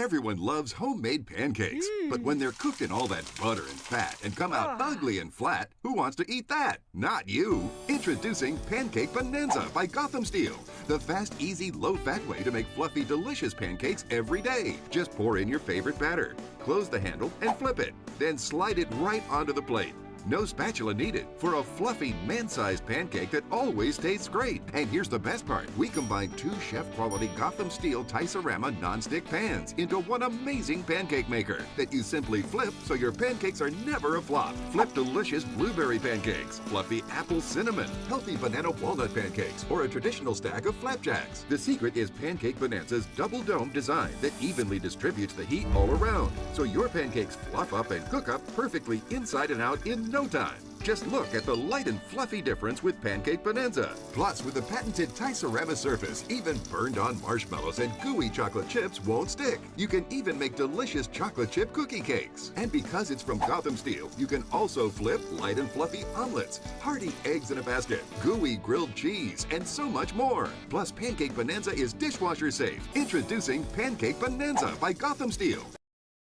Everyone loves homemade pancakes, but when they're cooked in all that butter and fat and come out ugly and flat, who wants to eat that? Not you! Introducing Pancake Bonanza by Gotham Steel, the fast, easy, low-fat way to make fluffy, delicious pancakes every day. Just pour in your favorite batter, close the handle, and flip it. Then slide it right onto the plate. No spatula needed for a fluffy, man-sized pancake that always tastes great. And here's the best part. We combine 2 chef-quality Gotham Steel Taisorama non-stick pans into one amazing pancake maker that you simply flip so your pancakes are never a flop. Flip delicious blueberry pancakes, fluffy apple cinnamon, healthy banana walnut pancakes, or a traditional stack of flapjacks. The secret is Pancake Bonanza's double dome design that evenly distributes the heat all around, so your pancakes fluff up and cook up perfectly inside and out in no time. Just look at the light and fluffy difference with Pancake Bonanza. Plus, with the patented Taisorama surface, even burned-on marshmallows and gooey chocolate chips won't stick. You can even make delicious chocolate chip cookie cakes. And because it's from Gotham Steel, you can also flip light and fluffy omelets, hearty eggs in a basket, gooey grilled cheese, and so much more. Plus, Pancake Bonanza is dishwasher safe. Introducing Pancake Bonanza by Gotham Steel.